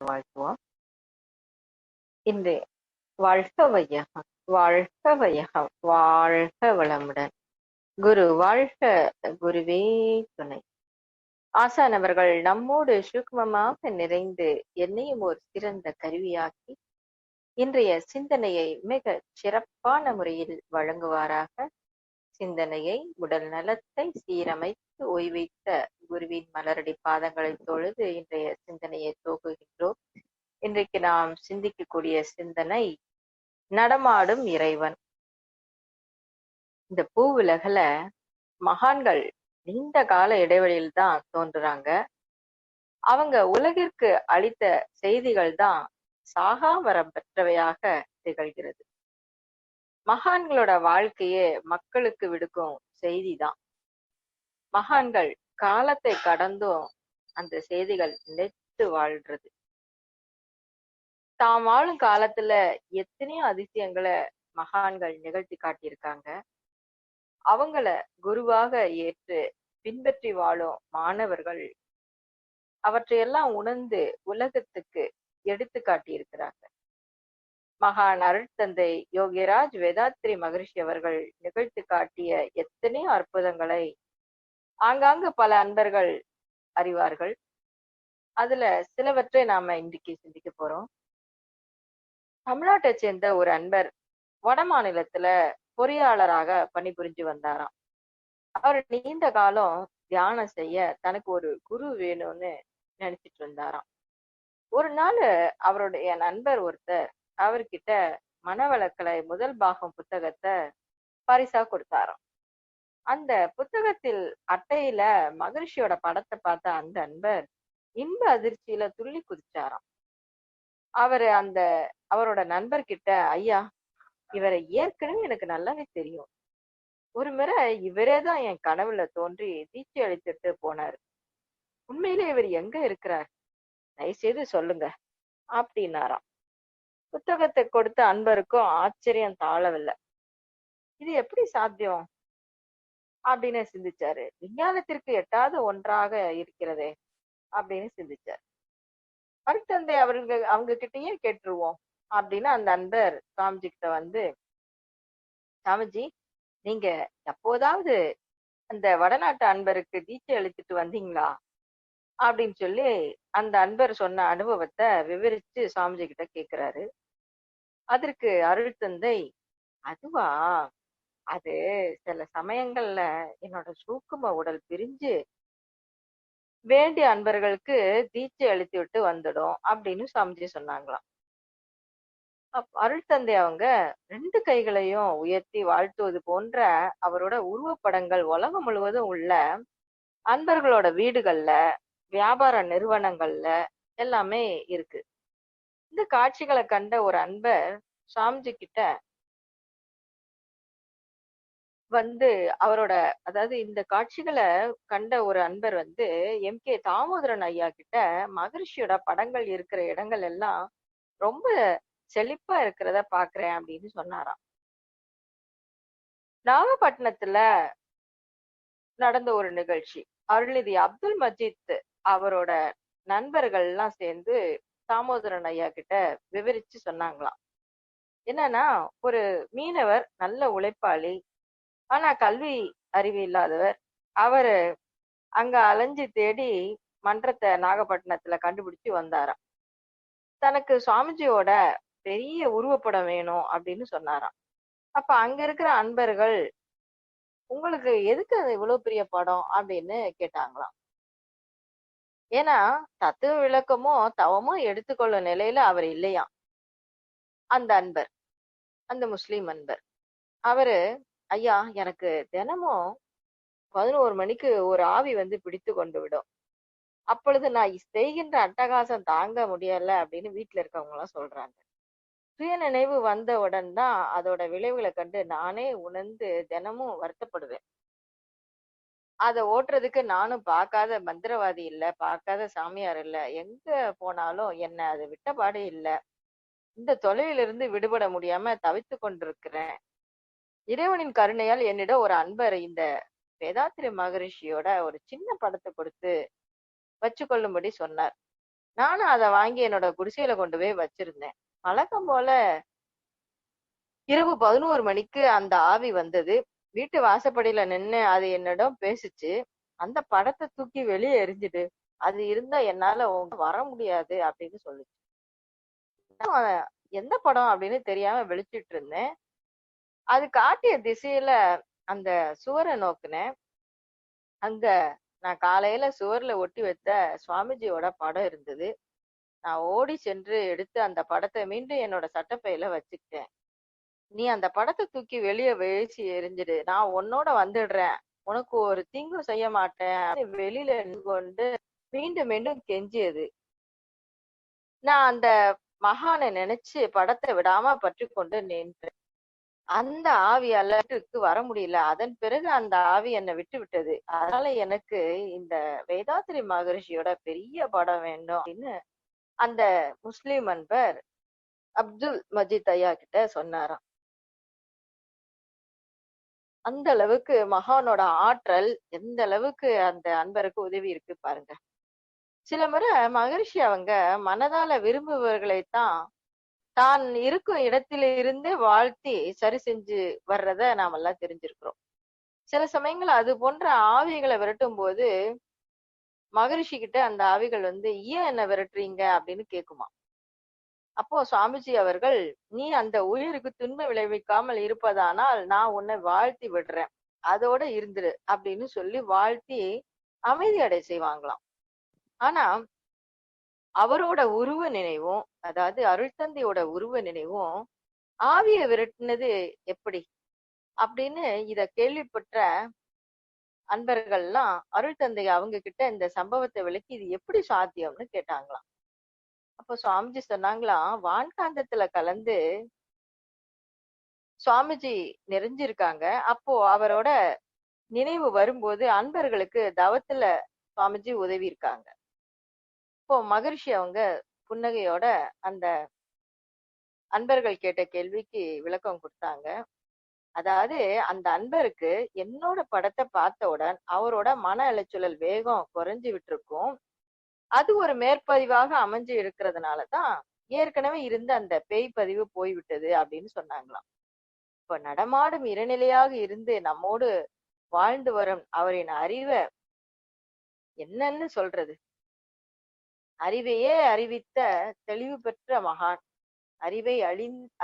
வாழ்த்துவோம். இன்று வாழ்க வையகம், வாழ்க வையகம், வாழ்க வளமுடன். குரு வாழ்க, குருவே துணை. ஆசான் அவர்கள் நம்மோடு சூக்மமாக நிறைந்து என்னையும் ஒரு சிறந்த கருவியாக்கி இன்றைய சிந்தனையை மிக சிறப்பான முறையில் வழங்குவாராக. சிந்தனையை, உடல் நலத்தை சீரமைத்து ஓய்வைத்த குருவின் மலரடி பாதங்களை தொழுது இன்றைய சிந்தனையை துவக்குகின்றோம். இன்றைக்கு நாம் சிந்திக்கக்கூடிய சிந்தனை நடமாடும் இறைவன். இந்த பூவுலகில மகான்கள் நீண்ட கால இடைவெளியில் தான் தோன்றுறாங்க. அவங்க உலகிற்கு அளித்த செய்திகள் தான் சாகாவரம் பெற்றவையாக திகழ்கிறது. மகான்களோட வாழ்க்கையே மக்களுக்கு விடுக்கும் செய்தி தான். மகான்கள் காலத்தை கடந்தும் அந்த செய்திகள் நிலைத்து வாழ்றது. தாம் வாழும் காலத்துல எத்தனையோ அதிசயங்களை மகான்கள் நிகழ்த்தி காட்டியிருக்காங்க. அவங்கள குருவாக ஏற்று பின்பற்றி வாழும் மாணவர்கள் அவற்றையெல்லாம் உணர்ந்து உலகத்துக்கு எடுத்து காட்டியிருக்கிறாங்க. மகான் அருட்தந்தை யோகிராஜ் வேதாத்ரி மகரிஷி அவர்கள் நிகழ்த்தி காட்டிய எத்தனையோ அற்புதங்களை ஆங்காங்கு பல அன்பர்கள் அறிவார்கள். அதுல சிலவற்றை நாம இன்றைக்கு சிந்திக்க போறோம். தமிழ்நாட்டை சேர்ந்த ஒரு அன்பர் வட மாநிலத்துல பொறியாளராக பணிபுரிஞ்சு வந்தாராம். அவர் நீண்ட காலம் தியானம் செய்ய தனக்கு ஒரு குரு வேணும்னு நினைச்சிட்டு இருந்தாராம். ஒரு நாள் அவருடைய நண்பர் ஒருத்தர் அவர்கிட்ட மனவளக்கலை முதல் பாகம் புத்தகத்தை பரிசா கொடுத்தாராம். அந்த புத்தகத்தில் அட்டையில மகரிஷியோட படத்தை பார்த்த அந்த அன்பர் இன்ப அதிர்ச்சியில துள்ளி குதிச்சாராம். அவரோட நண்பர்கிட்ட, ஐயா, இவரை ஏற்கனவே எனக்கு நல்லாவே தெரியும். ஒரு முறை இவரேதான் என் கனவுல தோன்றி தீட்சை அளித்துட்டு போனாரு. உண்மையிலே இவர் எங்க இருக்கிறார், தயவுசெய்து சொல்லுங்க அப்படின்னாராம். புத்தகத்தை கொடுத்த அன்பருக்கும் ஆச்சரியம் தாழவில்லை. இது எப்படி சாத்தியம் அப்படின்னு சிந்திச்சாரு. விஞ்ஞானத்திற்கு எட்டாத ஒன்றாக இருக்கிறதே அப்படின்னு சிந்திச்சாரு. அருட்தந்தை அவங்க கிட்டயே கேட்டுருவோம் அப்படின்னு அந்த அன்பர் சாமிஜி கிட்ட வந்து, சாமிஜி, நீங்க எப்போதாவது அந்த வடநாட்டு அன்பருக்கு தீட்சை அளித்துட்டு வந்தீங்களா அப்படின்னு சொல்லி அந்த அன்பர் சொன்ன அனுபவத்தை விவரிச்சு சாமிஜி கிட்ட கேக்குறாரு. அதற்கு அருட்தந்தை, அதுவா, அது சில சமயங்கள்ல என்னோட சூக்கும உடல் பிரிஞ்சு வேண்டிய அன்பர்களுக்கு தீட்சை அளித்து விட்டு வந்துடும் அப்படின்னு சாமிஜி சொன்னாங்களாம். அருட்தந்தை அவங்க 2 கைகளையும் உயர்த்தி வாழ்த்துவது போன்ற அவரோட உருவப்படங்கள் உலகம் முழுவதும் உள்ள அன்பர்களோட வீடுகள்ல, வியாபார நிறுவனங்கள்ல எல்லாமே இருக்கு. இந்த காட்சிகளை கண்ட ஒரு அன்பர் சாமிஜி கிட்ட வந்து அதாவது இந்த காட்சிகளை கண்ட ஒரு அன்பர் வந்து எம்.கே. தாமோதரன் ஐயா கிட்ட மகரிஷியோட படங்கள் இருக்கிற இடங்கள் எல்லாம் ரொம்ப செழிப்பா இருக்கிறத பாக்குறேன் அப்படின்னு சொன்னாராம். நாகப்பட்டினத்துல நடந்த ஒரு நிகழ்ச்சி, அருள்நிதி அப்துல் மஜீத் அவரோட நண்பர்கள் எல்லாம் சேர்ந்து தாமோதரன் ஐயா கிட்ட விவரிச்சு சொன்னாங்களாம். என்னன்னா, ஒரு மீனவர், நல்ல உழைப்பாளி, ஆனா கல்வி அறிவு இல்லாதவர். அவரு அங்க அலைஞ்சு தேடி மன்றத்தை நாகப்பட்டினத்துல கண்டுபிடிச்சு வந்தாராம். தனக்கு சுவாமிஜியோட பெரிய உருவப்படம் வேணும் அப்படின்னு சொன்னாராம். அப்ப அங்க இருக்கிற அன்பர்கள், உங்களுக்கு எதுக்கு அது இவ்வளவு பெரிய படம் அப்படின்னு கேட்டாங்களாம். ஏன்னா தத்துவ விளக்கமோ தவமோ எடுத்துக்கொள்ளும் நிலையில அவர் இல்லையாம். அந்த அன்பர், அந்த முஸ்லிம் அன்பர், அவரு, ஐயா, எனக்கு தினமும் 11 மணிக்கு ஒரு ஆவி வந்து பிடித்து கொண்டு விடும். அப்பொழுது நான் செய்கின்ற அட்டகாசம் தாங்க முடியல அப்படின்னு வீட்டுல இருக்கவங்க எல்லாம் சொல்றாங்க. சுய நினைவு வந்தவுடன் தான் அதோட விளைவுகளை கண்டு நானே உணர்ந்து தினமும் வருத்தப்படுவேன். அதை ஓட்டுறதுக்கு நானும் பார்க்காத மந்திரவாதி இல்ல, பார்க்காத சாமியார் இல்ல, எங்க போனாலும் என்ன அதை விட்டபாடே இல்ல. இந்த தொலைவிலிருந்து விடுபட முடியாம தவித்து கொண்டிருக்கிறேன். இறைவனின் கருணையால் என்னிடம் ஒரு அன்பர் இந்த வேதாத்திரி மகரிஷியோட ஒரு சின்ன படத்தை கொடுத்து வச்சு கொள்ளும்படி சொன்னார். நானும் அதை வாங்கி என்னோட குடிசையில கொண்டு போய் வச்சிருந்தேன். வழக்கம் போல இரவு 11 மணிக்கு அந்த ஆவி வந்தது. வீட்டு வாசப்படியில நின்னு அது என்னிடம் பேசுச்சு. அந்த படத்தை தூக்கி வெளியே எரிஞ்சிடு, அது இருந்தா என்னால வர முடியாது அப்படின்னு சொல்லுச்சு. நான் எந்த படம் அப்படின்னு தெரியாம விழிச்சிட்டு இருந்தேன். அது காட்டிய திசையில அந்த சுவரை நோக்குனேன். அங்க நான் காலையில சுவர்ல ஒட்டி வைத்த சுவாமிஜியோட படம் இருந்தது. நான் ஓடி சென்று எடுத்து அந்த படத்தை மீண்டும் என்னோட சட்டப்பையில வச்சுக்கிட்டேன். நீ அந்த படத்தை தூக்கி வெளியே வீசி எரிஞ்சிடு, நான் உன்னோட வந்துடுறேன், உனக்கு ஒரு தீங்கும் செய்ய மாட்டேன் வெளியில நின்று கொண்டு மீண்டும் மீண்டும் கெஞ்சியது. நான் அந்த மகானை நினைச்சு படத்தை விடாம பற்றி கொண்டு நின்றேன். அந்த ஆவியால வீட்டுக்கு வர முடியல. அதன் பிறகு அந்த ஆவி என்னை விட்டு விட்டது. அதனால எனக்கு இந்த வேதாத்திரி மகரிஷியோட பெரிய படம் வேண்டும் அப்படின்னு அந்த முஸ்லிம் அன்பர் அப்துல் மஜீத் ஐயா கிட்ட சொன்னாராம். அந்த அளவுக்கு மகானோட ஆற்றல் எந்த அளவுக்கு அந்த அன்பருக்கு உதவி இருக்கு பாருங்க. சில முறை மகரிஷி அவங்க மனதால விரும்புபவர்களைத்தான் தான் இருக்கும் இடத்தில இருந்து வாழ்த்தி சரி செஞ்சு வர்றத நாம எல்லாம் தெரிஞ்சிருக்கிறோம். சில சமயங்கள் அது போன்ற ஆவிகளை விரட்டும் போது மகரிஷி கிட்ட அந்த ஆவிகள் வந்து ஏன் என்ன விரட்டுறீங்க அப்படின்னு கேக்குமா. அப்போ சுவாமிஜி அவர்கள், நீ அந்த உயிருக்கு துன்பம் விளைவிக்காமல் இருப்பதானால் நான் உன்னை வாழ்த்தி விடுறேன், அதோட இருந்துரு அப்படின்னு சொல்லி வாழ்த்தி அமைதி அடை செய்வாங்களாம். ஆனா அவரோட உருவ நினைவும், அதாவது அருள் தந்தையோட உருவ நினைவும் ஆவிய விரட்டினது எப்படி அப்படின்னு இத கேள்விப்பட்ட அன்பர்கள்லாம் அருள் தந்தை அவங்க கிட்ட இந்த சம்பவத்தை விளக்கி இது எப்படி சாத்தியம்னு கேட்டாங்களாம். அப்போ சுவாமிஜி சொன்னாங்களாம், வான்காந்தத்துல கலந்து சுவாமிஜி நிறைஞ்சிருக்காங்க. அப்போ அவரோட நினைவு வரும்போது அன்பர்களுக்கு தவத்துல சுவாமிஜி உதவி இருக்காங்க. இப்போ மகரிஷி அவங்க புன்னகையோட அந்த அன்பர்கள் கேட்ட கேள்விக்கு விளக்கம் கொடுத்தாங்க. அதாவது அந்த அன்பருக்கு என்னோட படத்தை பார்த்தவுடன் அவரோட மன அலைச்சல் வேகம் குறைஞ்சு விட்டுருக்கும். அது ஒரு மேற்பதிவாக அமைஞ்சு இருக்கிறதுனாலதான் ஏற்கனவே இருந்த அந்த பேய் பதிவு போய்விட்டது அப்படின்னு சொன்னாங்களாம். இப்ப நடமாடும் இறைநிலையாக இருந்து நம்மோடு வாழ்ந்து வரும் அவரின் அறிவை என்னன்னு சொல்றது. அறிவையே அறிவித்த தெளிவு பெற்ற மகான், அறிவை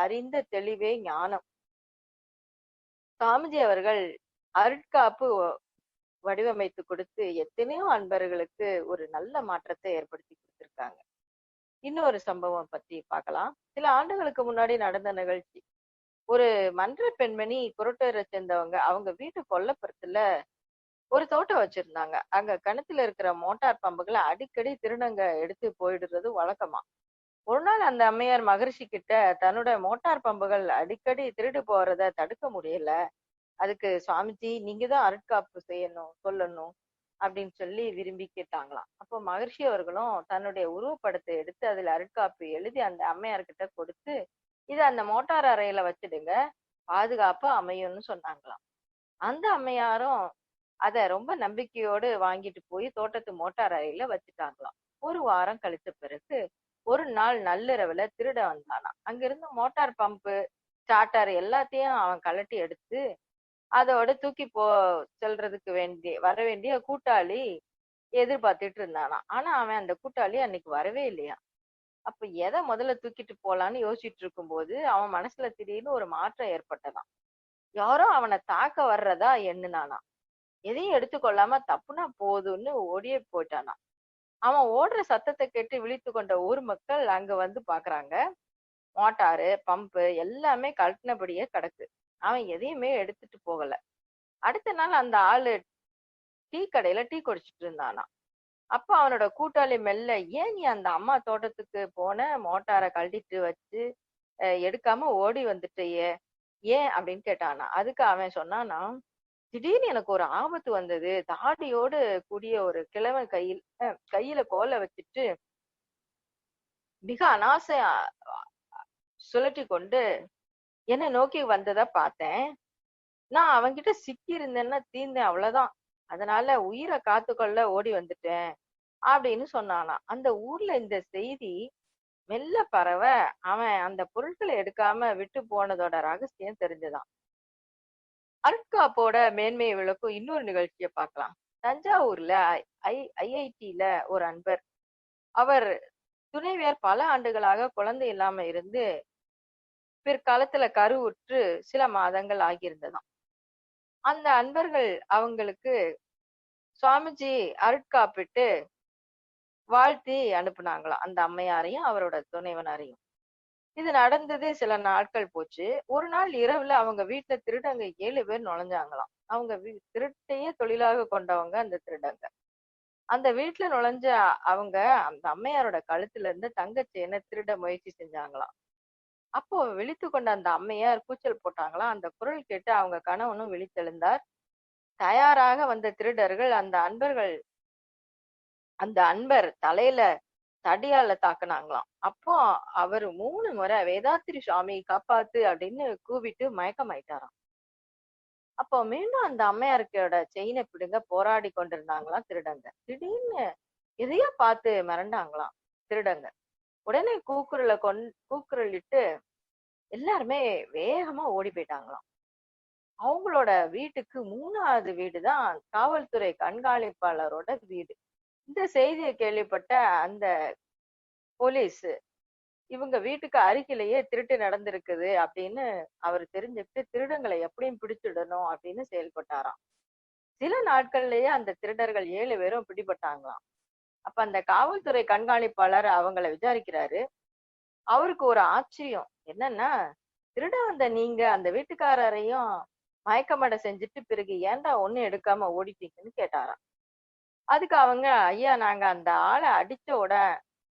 அறிந்த தெளிவே ஞானம். சாமிஜி அவர்கள் அருட்காப்பு வடிவமைத்து கொடுத்து எத்தனையோ அன்பர்களுக்கு ஒரு நல்ல மாற்றத்தை ஏற்படுத்தி கொடுத்திருக்காங்க. இன்னொரு சம்பவம் பத்தி பார்க்கலாம். சில ஆண்டுகளுக்கு முன்னாடி நடந்த நிகழ்ச்சி. ஒரு மன்ற பெண்மணி குருட்டரை சேர்ந்தவங்க, அவங்க வீட்டு கொல்லப்புறத்துல ஒரு தோட்டம் வச்சிருந்தாங்க. அங்க கிணத்துல இருக்கிற மோட்டார் பம்புகளை அடிக்கடி திருடங்க எடுத்து போயிடுறது வழக்கமா. ஒரு நாள் அந்த அம்மையார் மகரிஷி கிட்ட தன்னோட மோட்டார் பம்புகள் அடிக்கடி திருடு போறத தடுக்க முடியல, அதுக்கு சுவாமிஜி நீங்க தான் அருட்காப்பு செய்யணும் சொல்லணும் அப்படின்னு சொல்லி விரும்பி கேட்டாங்களாம். அப்போ மகரிஷி அவர்களும் தன்னுடைய உருவப்படத்தை எடுத்து அதுல அருட்காப்பு எழுதி அந்த அம்மையார்கிட்ட கொடுத்து, இதை அந்த மோட்டார் அறையில வச்சிடுங்க, பாதுகாப்பா அமையும்னு சொன்னாங்களாம். அந்த அம்மையாரும் அத ரொம்ப நம்பிக்கையோடு வாங்கிட்டு போய் தோட்டத்து மோட்டார் அறையில வச்சுட்டாங்களாம். ஒரு வாரம் கழிச்ச பிறகு ஒரு நாள் நள்ளிரவுல திருட வந்தானா. அங்கிருந்து மோட்டார் பம்பு ஸ்டார்டர் எல்லாத்தையும் அவன் கழட்டி எடுத்து அதோட தூக்கி செல்றதுக்கு வர வேண்டிய கூட்டாளி எதிர்பார்த்துட்டு இருந்தானா. ஆனா அவன் அந்த கூட்டாளி அன்னைக்கு வரவே இல்லையா. அப்ப எதை முதல்ல தூக்கிட்டு போலான்னு யோசிச்சுட்டு இருக்கும் போது அவன் மனசுல திடீர்னு ஒரு மாற்றம் ஏற்பட்டதாம். யாரோ அவனை தாக்க வர்றதா எண்ணுனானா. எதையும் எடுத்துக்கொள்ளாம தப்புனா போதும்னு ஓடியே போயிட்டானா. அவன் ஓடுற சத்தத்தை கேட்டு விழித்து கொண்ட ஊர் மக்கள் அங்க வந்து பாக்குறாங்க. மோட்டாரு பம்பு எல்லாமே கழட்டினபடியே கிடக்கு. அவன் எதையுமே எடுத்துட்டு போகல. அடுத்த நாள் அந்த ஆளு டீ கடையில டீ குடிச்சிட்டு இருந்தானா. அப்ப அவனோட கூட்டாளி மெல்ல, ஏன் நீ அந்த அம்மா தோட்டத்துக்கு போன மோட்டாரை கழட்டிட்டு வச்சு எடுக்காம ஓடி வந்துட்டியே ஏன் அப்படின்னு கேட்டானா. அதுக்கு அவன் சொன்னானா, திடீர்னு எனக்கு ஒரு ஆபத்து வந்தது. தாடியோடு கூடிய ஒரு கிழவன் கையில கோலை வச்சுட்டு மிக அனாசையா சுழட்டி கொண்டு என்ன நோக்கி வந்ததா பார்த்தேன். நான் அவன்கிட்ட சிக்கி இருந்தேன்னா தீர்ந்தேன், அவ்வளவுதான். அதனால உயிரை காத்துக்கொள்ள ஓடி வந்துட்டேன். அப்படின்னு சொன்னானா. அந்த ஊர்ல இந்த செய்தி மெல்ல பரவ அவன் அந்த பொருட்களை எடுக்காம விட்டு போனதோட ரகசியம் தெரிஞ்சுதான். அருட்காப்போட மேன்மையை விளக்கும் இன்னொரு நிகழ்ச்சியை பார்க்கலாம். தஞ்சாவூர்ல ஐஐடில ஒரு அன்பர், அவர் துணைவியார் பல ஆண்டுகளாக குழந்தை இல்லாம இருந்து பிற்காலத்துல கருவுற்று சில மாதங்கள் ஆகியிருந்ததாம். அந்த அன்பர்கள் அவங்களுக்கு சுவாமிஜி அருட்காப்பிட்டு வாழ்த்தி அனுப்புனாங்களாம், அந்த அம்மையாரையும் அவரோட துணைவனாரையும். இது நடந்தது சில நாட்கள் போச்சு. ஒரு நாள் இரவுல அவங்க வீட்டுல திருடங்க 7 பேர் நுழைஞ்சாங்களாம். அவங்க திருட்டையே தொழிலாக கொண்டவங்க அந்த திருடங்க. அந்த வீட்டுல நுழைஞ்ச அவங்க அந்த அம்மையாரோட கழுத்துல இருந்து தங்க செயினை திருட முயற்சி செஞ்சாங்களாம். அப்போ விழித்து கொண்ட அந்த அம்மையார் கூச்சல் போட்டாங்களாம். அந்த குரல் கேட்டு அவங்க கணவனும் விழித்தெழுந்தார். தயாராக வந்த திருடர்கள் அந்த அன்பர் தலையில தடியால தாக்குனாங்களாம். அப்போ அவரு 3 முறை வேதாத்திரி சுவாமி காப்பாத்து அப்படின்னு கூவிட்டு மயக்கமாயிட்டாராம். அப்போ மீண்டும் அந்த அம்மையாருக்கோட செயினை பிடுங்க போராடி கொண்டிருந்தாங்களாம் திருடங்க. திடீர்னு எதையோ பார்த்து மிரண்டாங்களாம் திருடங்க. உடனே கூக்குரலிட்டு எல்லாருமே வேகமா ஓடி போயிட்டாங்களாம். அவங்களோட வீட்டுக்கு 3வது வீடுதான் காவல்துறை கண்காணிப்பாளரோட வீடு. இந்த செய்தியை கேள்விப்பட்ட அந்த போலீஸ் இவங்க வீட்டுக்கு அருகிலேயே திருட்டு நடந்திருக்குது அப்படின்னு அவர் தெரிஞ்சுக்கிட்டு திருடங்களை எப்படியும் பிடிச்சிடணும் அப்படின்னு செயல்பட்டாராம். சில நாட்கள்லயே அந்த திருடர்கள் 7 பேரும் பிடிபட்டாங்களாம். அப்ப அந்த காவல்துறை கண்காணிப்பாளர் அவங்களை விசாரிக்கிறாரு. அவருக்கு ஒரு ஆச்சரியம் என்னன்னா, திருட வந்த நீங்க அந்த வீட்டுக்காரரையும் மயக்கமடை செஞ்சுட்டு பிறகு ஏன்டா ஒண்ணும் எடுக்காம ஓடிட்டீங்கன்னு கேட்டாராம். அதுக்கு அவங்க, ஐயா நாங்க அந்த ஆளை அடிச்சோட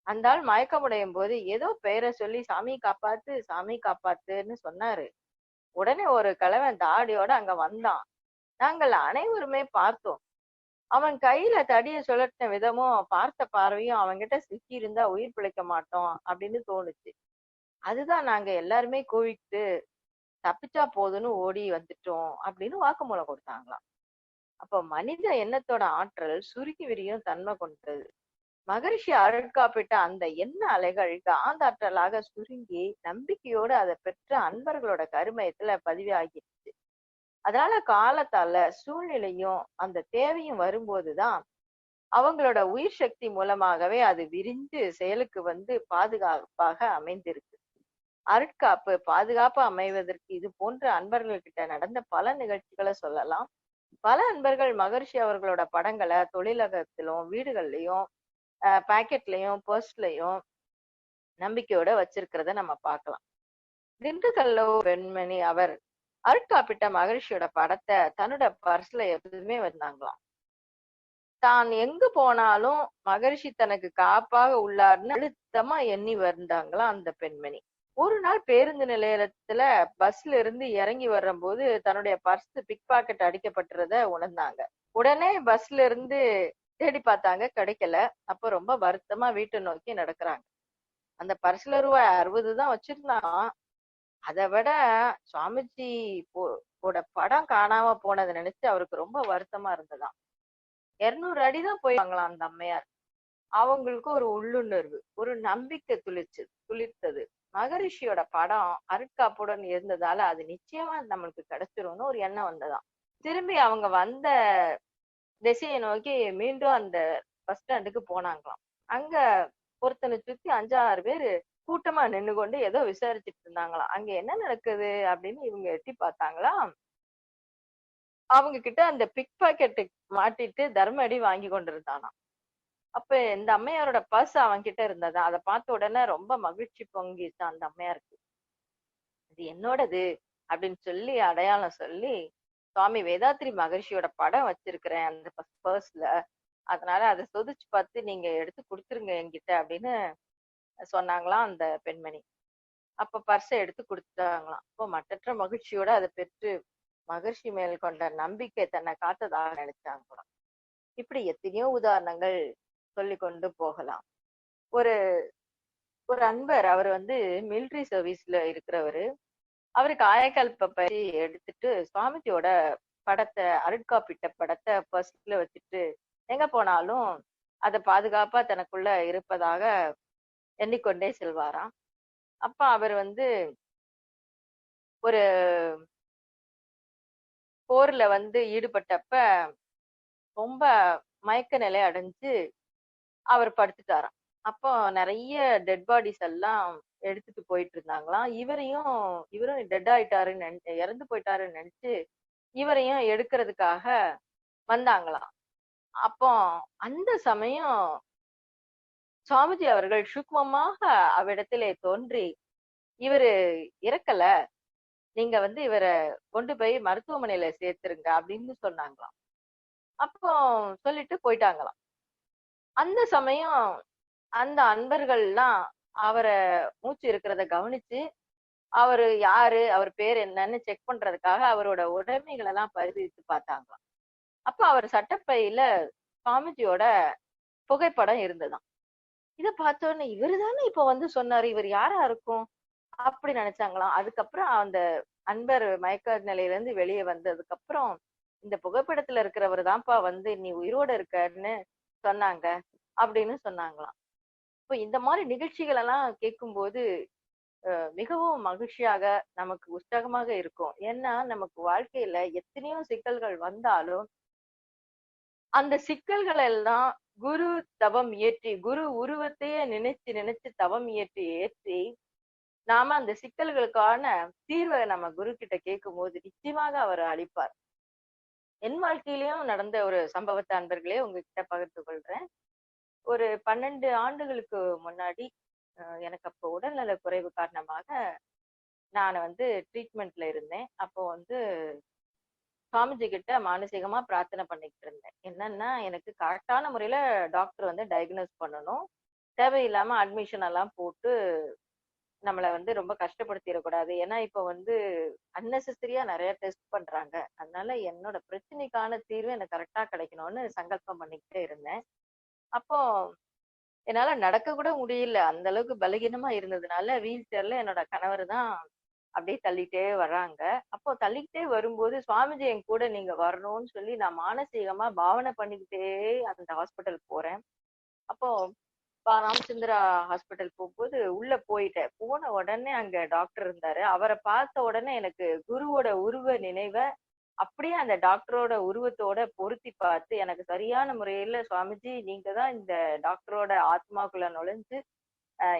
அந்த ஆள் மயக்கமடையும் போது ஏதோ பெயரை சொல்லி சாமி காப்பாத்து சாமி காப்பாத்துன்னு சொன்னாரு. உடனே ஒரு கிழவன் தாடியோட அங்க வந்தான். நாங்கள் அனைவருமே பார்த்தோம். அவன் கையில தடிய சுழற்றின விதமும் பார்த்த பார்வையும் அவன்கிட்ட சிக்கி இருந்தா உயிர் பிழைக்க மாட்டோம் அப்படின்னு தோணுச்சு. அதுதான் நாங்க எல்லாருமே கூவிட்டு தப்பிச்சா போதுன்னு ஓடி வந்துட்டோம் அப்படின்னு வாக்குமூலம் கொடுத்தாங்களாம். அப்ப மனித எண்ணத்தோட ஆற்றல் சுருக்கி விரியும் தன்மை கொண்டது. மகரிஷி அருட்காப்பிட்ட அந்த எண்ண அலைகள் காந்தாற்றலாக சுருங்கி நம்பிக்கையோடு அதை பெற்ற அன்பர்களோட கருமயத்துல பதிவாகிடுச்சு. அதனால காலத்தால சூழ்நிலையும் அந்த தேவையும் வரும்போதுதான் அவங்களோட உயிர் சக்தி மூலமாகவே அது விரிந்து செயலுக்கு வந்து பாதுகாப்பாக அமைந்திருக்கு. அருட்காப்பு பாதுகாப்பு அமைவதற்கு இது போன்ற அன்பர்கள்கிட்ட நடந்த பல நிகழ்ச்சிகளை சொல்லலாம். பல அன்பர்கள் மகரிஷி அவர்களோட படங்களை தொழிலகத்திலும் வீடுகள்லயும் பாக்கெட்லயும் பர்ஸ்லயும் நம்பிக்கையோட வச்சிருக்கிறத நம்ம பார்க்கலாம். திண்டுக்கல்ல பெண்மணி அவர் அருட்காப்பிட்ட மகரிஷியோட படத்தை தன்னோட பர்ஸ்ல எப்போதுமே வந்தாங்களாம். தான் எங்கு போனாலும் மகரிஷி தனக்கு காப்பாக உள்ளார்னு அழுத்தமா எண்ணி வந்தாங்களாம் அந்த பெண்மணி. ஒரு நாள் பேருந்து நிலையத்துல பஸ்ல இருந்து இறங்கி வரும்போது தன்னுடைய பர்ஸ் பிக் பாக்கெட் அடிக்கப்பட்டுறத உணர்ந்தாங்க. உடனே பஸ்ல இருந்து தேடி பார்த்தாங்க, கிடைக்கல. அப்ப ரொம்ப வருத்தமா வீட்டை நோக்கி நடக்கிறாங்க. அந்த பர்ஸ்ல ரூபாய் 60 தான் வச்சிருந்தான். அதை விட சுவாமிஜி படம் காணாம போனதை நினைச்சு அவருக்கு ரொம்ப வருத்தமா இருந்ததாம். 200 அடிதான் போயிருக்காங்களாம் அந்த அம்மையார். அவங்களுக்கு ஒரு உள்ளுணர்வு, ஒரு நம்பிக்கை துளிர்த்தது. மகரிஷியோட படம் அருட்காப்புடன் இருந்ததால அது நிச்சயமா நம்மளுக்கு கிடைச்சிரும்னு ஒரு எண்ணம் வந்ததாம். திரும்பி அவங்க வந்த திசையை நோக்கி மீண்டும் அந்த பஸ் ஸ்டாண்டுக்கு போனாங்களாம். அங்க ஒருத்தனை சுத்தி 5-6 பேரு கூட்டமா நின்னு கொண்டு ஏதோ விசாரிச்சுட்டு இருந்தாங்களாம். அங்க என்ன நடக்குது அப்படின்னு இவங்க எட்டி பார்த்தாங்களாம். அவங்க கிட்ட அந்த பிக் பாக்கெட்டு மாட்டிட்டு தர்ம அடி வாங்கி கொண்டிருந்தானா. அப்ப இந்த அம்மையாரோட பர்ஸ் அவன் கிட்ட இருந்ததா. அதை பார்த்த உடனே ரொம்ப மகிழ்ச்சி பொங்கிச்சு அந்த அம்மையாருக்கு. இது என்னோடது அப்படின்னு சொல்லி அடையாளம் சொல்லி, சுவாமி வேதாத்திரி மகரிஷியோட படம் வச்சிருக்கிறேன் அந்த பர்ஸ்ல, அதனால அதை சோதிச்சு பார்த்து நீங்க எடுத்து கொடுத்துருங்க என்கிட்ட அப்படின்னு சொன்னாங்களாம் அந்த பெண்மணி. அப்ப பர்ஸை எடுத்து கொடுத்துட்டாங்களாம். அப்போ மற்றற்ற மகிழ்ச்சியோட அதை பெற்று மகர்ஷி மேல் கொண்ட நம்பிக்கை தன்னை காத்ததாக நினைச்சாங்களாம். இப்படி எத்தனையோ உதாரணங்கள் சொல்லி கொண்டு போகலாம். ஒரு ஒரு அன்பர், அவர் மிலிட்ரி சர்வீஸ்ல இருக்கிறவரு. அவரு காயக்கல்ப பயிற்சி எடுத்துட்டு சுவாமிஜியோட படத்தை அருட்காப்பிட்ட படத்தை பர்ஸ்ல வச்சுட்டு எங்க போனாலும் அதை பாதுகாப்பா தனக்குள்ள இருப்பதாக எண்ணிக்கொண்டே செல்வாராம். அப்ப அவர் வந்து ஒரு போர்ல வந்து ஈடுபட்டப்ப ரொம்ப மயக்க நிலை அடைஞ்சு அவர் படுத்துட்டாராம். அப்போ நிறைய டெட் பாடிஸ் எல்லாம் எடுத்துட்டு போயிட்டு இருந்தாங்களாம். இவரும் டெட் ஆயிட்டாருன்னு இறந்து போயிட்டாருன்னு நினைச்சு இவரையும் எடுக்கிறதுக்காக வந்தாங்களாம். அப்போ அந்த சமயம் சுவாமிஜி அவர்கள் சூக்மமாக அவ்விடத்திலே தோன்றி, இவரு இறக்கல, நீங்க வந்து இவரை கொண்டு போய் மருத்துவமனையில சேர்த்துருங்க அப்படின்னு சொன்னாங்களாம். அப்போ சொல்லிட்டு போயிட்டாங்களாம். அந்த சமயம் அந்த அன்பர்கள்லாம் அவரை மூச்சு இருக்கிறத கவனிச்சு, அவரு யாரு, அவர் பேர் என்னன்னு செக் பண்றதுக்காக அவரோட உடைமைகள் எல்லாம் பரிசீலித்து பார்த்தாங்களாம். அப்ப அவர் சட்டப்பையில சுவாமிஜியோட புகைப்படம் இருந்ததாம். இத பார்த்தோன்னே இவரு தானே இப்ப வந்து சொன்னாரு, இவர் யாரா இருக்கும் அப்படி நினைச்சாங்களாம். அதுக்கப்புறம் அந்த அன்பர் மயக்க நிலையில இருந்து வெளியே வந்ததுக்கு அப்புறம், இந்த புகைப்படத்துல இருக்கிறவர் தான்ப்பா வந்து நீ உயிரோட இருக்கன்னு சொன்னாங்க அப்படின்னு சொன்னாங்களாம். இப்போ இந்த மாதிரி நிகழ்ச்சிகள் எல்லாம் கேட்கும்போது மிகவும் மகிழ்ச்சியாக, நமக்கு உற்சாகமாக இருக்கும். ஏன்னா நமக்கு வாழ்க்கையில எத்தனையோ சிக்கல்கள் வந்தாலும் அந்த சிக்கல்கள் எல்லாம் குரு தவம் இயற்றி, குரு உருவத்தையே நினைச்சு நினைச்சு தவம் ஏற்றி நாம அந்த சிக்கல்களுக்கான தீர்வை நம்ம குரு கிட்ட கேட்கும் போது நிச்சயமாக அவர் அளிப்பார். என் வாழ்க்கையிலயும் நடந்த ஒரு சம்பவத்தை அன்பர்களே உங்ககிட்ட பகிர்ந்து கொள்றேன். ஒரு 12 ஆண்டுகளுக்கு முன்னாடி எனக்கு அப்போ உடல்நல குறைவு காரணமாக நான் வந்து ட்ரீட்மெண்ட்ல இருந்தேன். அப்போ வந்து சுவாமிஜி கிட்ட மானசீகமா பிரார்த்தனை பண்ணிக்கிட்டு இருந்தேன். என்னன்னா எனக்கு கரெக்டான முறையில டாக்டர் வந்து டயக்னோஸ் பண்ணணும். தேவையில்லாம அட்மிஷன் எல்லாம் போட்டு நம்மள வந்து ரொம்ப கஷ்டப்படுத்திடக்கூடாது. ஏன்னா இப்ப வந்து அன்னெசரியா நிறைய டெஸ்ட் பண்றாங்க. அதனால என்னோட பிரச்சனைக்கான தீர்வு எனக்கு கரெக்டா கிடைக்கணும்னு சங்கல்பம் பண்ணிக்கிட்டே இருந்தேன். அப்போ என்னால நடக்க கூட முடியல. அந்த அளவுக்கு பலகீனமா இருந்ததுனால வீல் சேர்ல என்னோட கணவர் தான் அப்படியே தள்ளிட்டே வர்றாங்க. அப்போ தள்ளிக்கிட்டே வரும்போது சுவாமிஜி என் கூட நீங்க வரணும்னு சொல்லி நான் மானசீகமா பாவனை பண்ணிக்கிட்டே அந்த ஹாஸ்பிட்டல் போறேன். அப்போ ராமச்சந்திரா ஹாஸ்பிட்டல் போகும்போது உள்ள போயிட்டேன். போன உடனே அங்க டாக்டர் இருந்தாரு. அவரை பார்த்த உடனே எனக்கு குருவோட உருவ நினைவை அப்படியே அந்த டாக்டரோட உருவத்தோட பொருத்தி பார்த்து எனக்கு சரியான முறையில சுவாமிஜி நீங்க தான் இந்த டாக்டரோட ஆத்மாக்குள்ள நுழைஞ்சு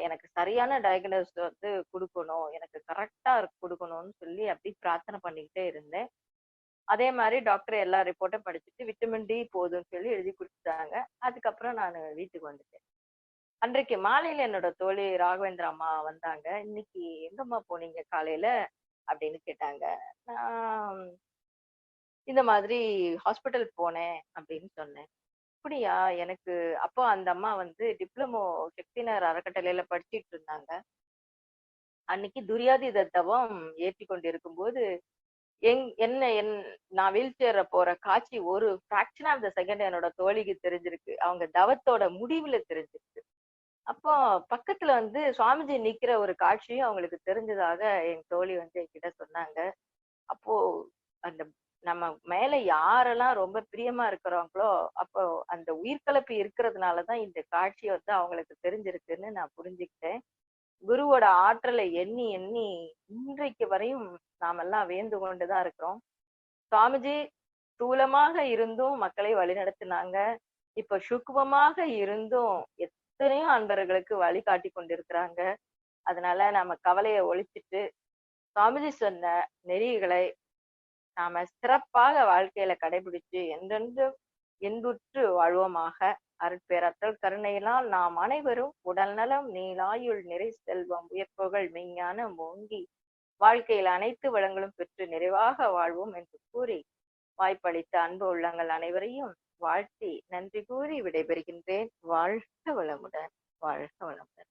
எனக்கு சரியான டயக்னோஸ் வந்து கொடுக்கணும், எனக்கு கரெக்டா கொடுக்கணும்னு சொல்லி அப்படி பிரார்த்தனை பண்ணிக்கிட்டே இருந்தேன். அதே மாதிரி டாக்டர் எல்லா ரிப்போர்ட்டும் படிச்சுட்டு விட்டமின் டி போதும்னு சொல்லி எழுதி கொடுத்தாங்க. அதுக்கப்புறம் நான் வீட்டுக்கு வந்துட்டேன். அன்றைக்கு மாலையில என்னோட தோழி ராகவேந்திர அம்மா வந்தாங்க. இன்னைக்கு எங்கம்மா போனீங்க காலையில அப்படின்னு கேட்டாங்க. நான் இந்த மாதிரி ஹாஸ்பிட்டல் போனேன் அப்படின்னு சொன்னேன். அப்படியா? எனக்கு அப்போ அந்த அம்மா வந்து டிப்ளமோ சக்திநகர் அறக்கட்டளையில படிச்சிட்டு இருந்தாங்க. அன்னைக்கு துரியாதீத தவம் ஏற்றி கொண்டிருக்கும் போது நான் வீல் சேர்ல போற காட்சி ஒரு பிராக்ஷன் ஆஃப் த செகண்ட் என்னோட தோழிக்கு தெரிஞ்சிருக்கு. அவங்க தவத்தோட முடிவுல தெரிஞ்சிருக்கு. அப்போ பக்கத்துல வந்து சுவாமிஜி நிக்கிற ஒரு காட்சியும் அவங்களுக்கு தெரிஞ்சதாக என் தோழி வந்து என்கிட்ட சொன்னாங்க. அப்போ அந்த நம்ம மேல யாரெல்லாம் ரொம்ப பிரியமா இருக்கிறாங்களோ அப்போ அந்த உயிர்கலப்பு இருக்கிறதுனாலதான் இந்த காட்சி வந்து அவங்களுக்கு தெரிஞ்சிருக்குன்னு நான் புரிஞ்சுக்கிட்டேன். குருவோட ஆற்றலை எண்ணி எண்ணி இன்றைக்கு வரையும் நாமெல்லாம் வியந்து கொண்டுதான் இருக்கிறோம். சுவாமிஜி ஸ்தூலமாக இருந்தும் மக்களை வழிநடத்தினாங்க. இப்ப சூக்குமமாக இருந்தும் எத்தனையோ அன்பர்களுக்கு வழிகாட்டி கொண்டிருக்கிறாங்க. அதனால நம்ம கவலையை ஒழிச்சிட்டு சுவாமிஜி சொன்ன நெறிகளை நாம சிறப்பாக வாழ்க்கையில கடைபிடிச்சு என்றென்றும் இன்புற்று வாழ்வோமாக. அருட்பேராற்றல் கருணையினால் நாம் அனைவரும் உடல் நலம், நீலாயுள், நிறை செல்வம், உயர்ப்புகள், மெய்ஞானம் ஓங்கி வாழ்க்கையில் அனைத்து வளங்களும் பெற்று நிறைவாக வாழ்வோம் என்று கூறி வாய்ப்பளித்த அன்பு உள்ளங்கள் அனைவரையும் வாழ்த்தி நன்றி கூறி விடைபெறுகின்றேன். வாழ்க வளமுடன், வாழ்க வளமுடன்.